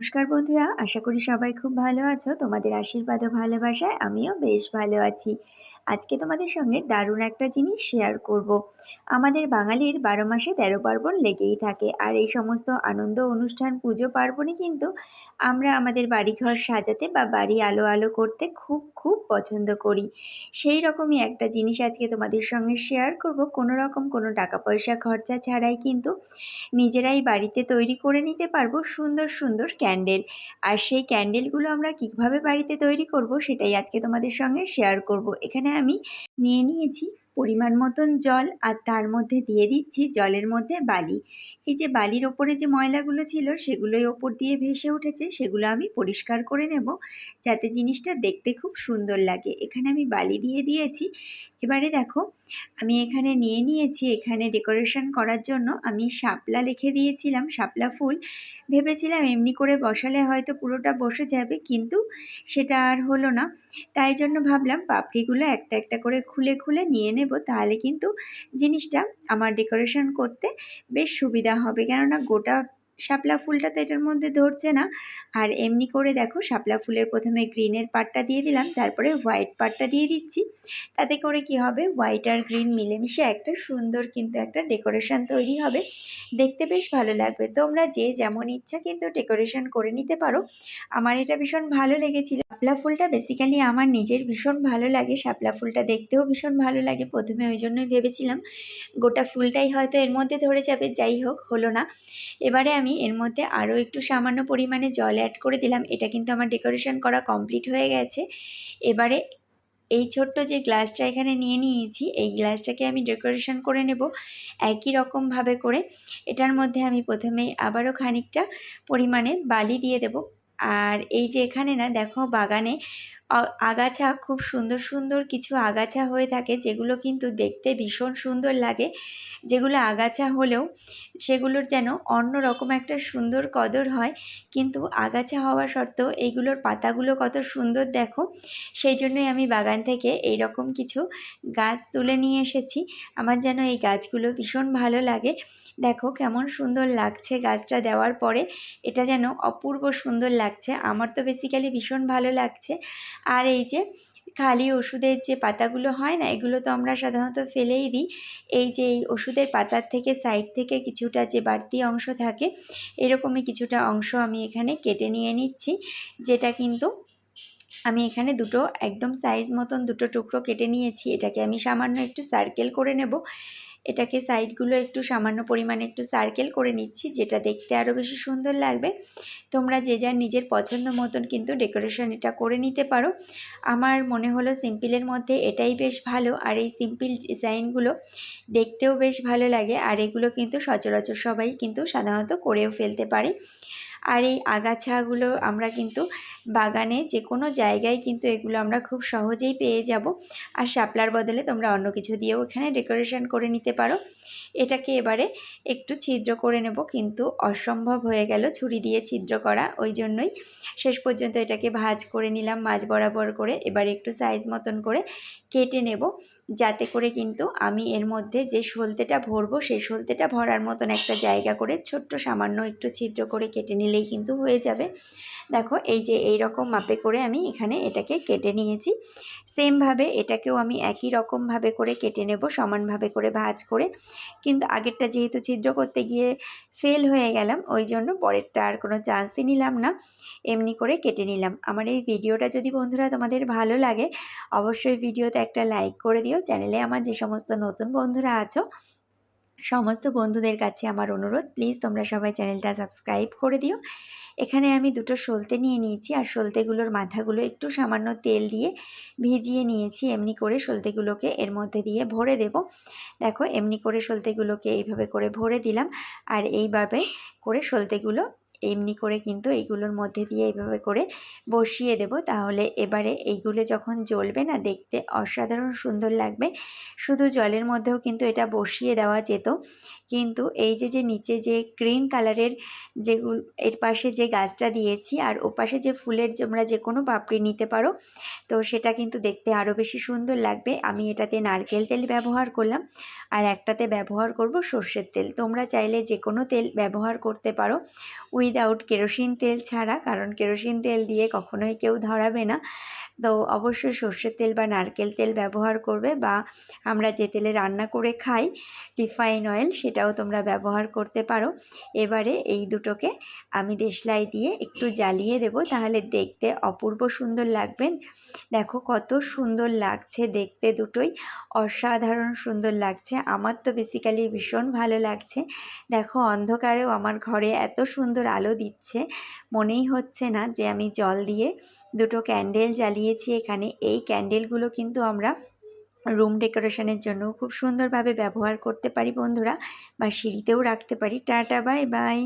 নমস্কার বন্ধুরা, আশা করি সবাই খুব ভালো আছো। তোমাদের আশীর্বাদ ও ভালোবাসায় আমিও বেশ ভালো আছি। আজকে তোমাদের সঙ্গে দারুণ একটা জিনিস শেয়ার করব। আমাদের বাঙালির ১২ মাসে ১৩ পার্বণ লেগেই থাকে, আর এই সমস্ত আনন্দ অনুষ্ঠান পুজো পার্বণে কিন্তু আমরা আমাদের বাড়িঘর সাজাতে বা বাড়ি আলো আলো করতে খুব খুব পছন্দ করি। সেই রকমই একটা জিনিস আজকে তোমাদের সঙ্গে শেয়ার করব। কোনো রকম কোনো টাকা পয়সা খরচা ছাড়াই কিন্তু নিজেরাই বাড়িতে তৈরি করে নিতে পারবো সুন্দর সুন্দর ক্যান্ডেল। আর সেই ক্যান্ডেলগুলো আমরা কীভাবে বাড়িতে তৈরি করব সেটাই আজকে তোমাদের সঙ্গে শেয়ার করব। এখানে আমি নিয়ে নিয়েছি পরিমাণ মতন জল, আর তার মধ্যে দিয়ে দিচ্ছি জলের মধ্যে বালি। এই যে বালির ওপরে যে ময়লাগুলো ছিল সেগুলোই ওপর দিয়ে ভেসে উঠেছে, সেগুলো আমি পরিষ্কার করে নেব যাতে জিনিসটা দেখতে খুব সুন্দর লাগে। এখানে আমি বালি দিয়ে দিয়েছি। এবারে দেখো, আমি এখানে নিয়ে নিয়েছি, এখানে ডেকোরেশন করার জন্য আমি শাপলা লিখে দিয়েছিলাম, শাপলা ফুল। ভেবেছিলাম এমনি করে বসালে হয়তো পুরোটা বসে যাবে, কিন্তু সেটা আর হলো না। তাই জন্য ভাবলাম পাপড়িগুলো একটা একটা করে খুলে খুলে নিয়ে নেব, তাহলে কিন্তু জিনিসটা আমার ডেকোরেশন করতে বেশ সুবিধা হবে। কেননা গোটা শাপলা ফুলটা তো এটার মধ্যে ধরছে না। আর এমনি করে দেখো, শাপলা ফুলের প্রথমে গ্রিনের পার্টটা দিয়ে দিলাম, তারপরে হোয়াইট পার্টটা দিয়ে দিচ্ছি। তাতে করে কি হবে, হোয়াইট আর গ্রিন মিলেমিশে একটা সুন্দর কিন্তু একটা ডেকোরেশন তৈরি হবে, দেখতে বেশ ভালো লাগবে। তোমরা যে যেমন ইচ্ছা কিন্তু ডেকোরেশন করে নিতে পারো। আমার এটা ভীষণ ভালো লেগেছিল। শাপলা ফুলটা বেসিক্যালি আমার নিজের ভীষণ ভালো লাগে, শাপলা ফুলটা দেখতেও ভীষণ ভালো লাগে। প্রথমে ওই জন্যই ভেবেছিলাম গোটা ফুলটাই হয়তো এর মধ্যে ধরে যাবে, যাই হোক, হলো না। এবারে আমি এর মধ্যে আরও একটু সামান্য পরিমাণে জল অ্যাড করে দিলাম। এটা কিন্তু আমার ডেকোরেশন করা কমপ্লিট হয়ে গেছে। এবারে এই ছোট্ট যে গ্লাসটা এখানে নিয়ে নিয়েছি, এই গ্লাসটাকে আমি ডেকোরেশন করে নেব একই রকমভাবে করে। এটার মধ্যে আমি প্রথমে আবারও খানিকটা পরিমাণে বালি দিয়ে দেব। আর এই যে এখানে না দেখো, বাগানে আগাছা, খুব সুন্দর সুন্দর কিছু আগাছা হয়ে থাকে, যেগুলো কিন্তু দেখতে ভীষণ সুন্দর লাগে। যেগুলো আগাছা হলেও সেগুলোর যেন অন্য রকম একটা সুন্দর কদর হয়। কিন্তু আগাছা হওয়া সত্ত্বেও এইগুলোর পাতাগুলো কত সুন্দর দেখো। সেই জন্যই আমি বাগান থেকে এই রকম কিছু গাছ তুলে নিয়ে এসেছি। আমার যেন এই গাছগুলো ভীষণ ভালো লাগে। দেখো কেমন সুন্দর লাগছে গাছটা দেওয়ার পরে, এটা যেন অপূর্ব সুন্দর লাগছে। আমার তো বেসিক্যালি ভীষণ ভালো লাগছে। আর এই যে খালি ওষুধের যে পাতাগুলো হয় না, এগুলো তো আমরা সাধারণত ফেলেই দিই। এই যে এই ওষুধের পাতার থেকে সাইড থেকে কিছুটা যে বাড়তি অংশ থাকে, এরকমই কিছুটা অংশ আমি এখানে কেটে নিয়ে নিচ্ছি। যেটা কিন্তু আমি এখানে দুটো একদম সাইজ মতন দুটো টুকরো কেটে নিয়েছি। এটাকে আমি সামান্য একটু সার্কেল করে নেব। এটাকে সাইডগুলো একটু সামান্য পরিমাণে একটু সার্কেল করে নিচ্ছি, যেটা দেখতে আরও বেশি সুন্দর লাগবে। তোমরা যে যার নিজের পছন্দ মতন কিন্তু ডেকোরেশন এটা করে নিতে পারো। আমার মনে হলো সিম্পলের মধ্যে এটাই বেশ ভালো, আর এই সিম্পল ডিজাইনগুলো দেখতেও বেশ ভালো লাগে। আর এগুলো কিন্তু সচরাচর সবাই কিন্তু সাধারণত করেও ফেলতে পারে। আর এই আগাছাগুলো আমরা কিন্তু বাগানে যে কোনো জায়গায় কিন্তু এগুলো আমরা খুব সহজেই পেয়ে যাব। আর শাপলার বদলে তোমরা অন্য কিছু দিয়েও এখানে ডেকোরেশন করে নিতে পারো। এটাকে এবারে একটু ছিদ্র করে নেব, কিন্তু অসম্ভব হয়ে গেল ছুরি দিয়ে ছিদ্র করা। ওই জন্যই শেষ পর্যন্ত এটাকে ভাঁজ করে নিলাম, মাঝ বরাবর করে। এবার একটু সাইজ মতন করে কেটে নেব, যাতে করে কিন্তু আমি এর মধ্যে যে সলতেটা ভরবো সেই সলতেটা ভরার মতন একটা জায়গা করে ছোট্ট সামান্য একটু ছিদ্র করে কেটে নিলেই কিন্তু হয়ে যাবে। দেখো, এই যে এই রকম মাপে করে আমি এখানে এটাকে কেটে নিয়েছি। সেমভাবে এটাকেও আমি একই রকমভাবে করে কেটে নেব, সমানভাবে করে ভাঁজ করে। কিন্তু আগেরটা যেহেতু ছিদ্র করতে গিয়ে ফেল হয়ে গেলাম, ওই জন্য পরেরটা আর কোনো চান্সই নিলাম না, এমনি করে কেটে নিলাম। আমার এই ভিডিওটা যদি বন্ধুরা তোমাদের ভালো লাগে, অবশ্যই ভিডিওতে একটা লাইক করে দিও। চ্যানেলে আমার যে সমস্ত নতুন বন্ধুরা আছো, সমস্ত বন্ধুদের কাছে আমার অনুরোধ, প্লিজ তোমরা সবাই চ্যানেলটা সাবস্ক্রাইব করে দিও। এখানে আমি দুটো সলতে নিয়ে নিয়েছি, আর সলতেগুলোর মাথাগুলো একটু সামান্য তেল দিয়ে ভিজিয়ে নিয়েছি। এমনি করে সলতেগুলোকে এর মধ্যে দিয়ে ভরে দেব। দেখো, এমনি করে সলতেগুলোকে এইভাবে করে ভরে দিলাম। আর এইভাবে করে সলতেগুলো এমনি করে কিন্তু এইগুলোর মধ্যে দিয়ে এইভাবে করে বসিয়ে দেব। তাহলে এবারে এইগুলো যখন জ্বলবে না, দেখতে অসাধারণ সুন্দর লাগবে। শুধু জলের মধ্যেও কিন্তু এটা বসিয়ে দেওয়া যেত, কিন্তু এই যে নিচে যে গ্রিন কালারের যেগুলো, এর পাশে যে গাছটা দিয়েছি আর ওপাশে যে ফুলের তোমরা যে কোনো পাপড়ি নিতে পারো, তো সেটা কিন্তু দেখতে আরও বেশি সুন্দর লাগবে। আমি এটাতে নারকেল তেল ব্যবহার করলাম, আর একটাতে ব্যবহার করব সর্ষের তেল। তোমরা চাইলে যে কোনো তেল ব্যবহার করতে পারো। উইথ উইদাউট কেরোসিন তেল ছাড়া, কারণ কেরোসিন তেল দিয়ে কখনোই কেউ ধরাবে না। তো অবশ্যই সর্ষের তেল বা নারকেল তেল ব্যবহার করবে, বা আমরা যে তেলে রান্না করে খাই রিফাইন অয়েল, সেটাও তোমরা ব্যবহার করতে পারো। এবারে এই দুটোকে আমি দেশলাই দিয়ে একটু জ্বালিয়ে দেব, তাহলে দেখতে অপূর্ব সুন্দর লাগবে। দেখো কত সুন্দর লাগছে দেখতে, দুটোই অসাধারণ সুন্দর লাগছে। আমার তো বেসিক্যালি ভীষণ ভালো লাগছে। দেখো অন্ধকারেও আমার ঘরে এত সুন্দর আলো দিচ্ছে, মনেই হচ্ছে না যে আমি জল দিয়ে দুটো ক্যান্ডেল জ্বালিয়েছি এখানে। এই ক্যান্ডেলগুলো কিন্তু আমরা রুম ডেকোরেশনের জন্য খুব সুন্দরভাবে ব্যবহার করতে পারি বন্ধুরা, বা সিঁড়িতেও রাখতে পারি। Tata, bye bye.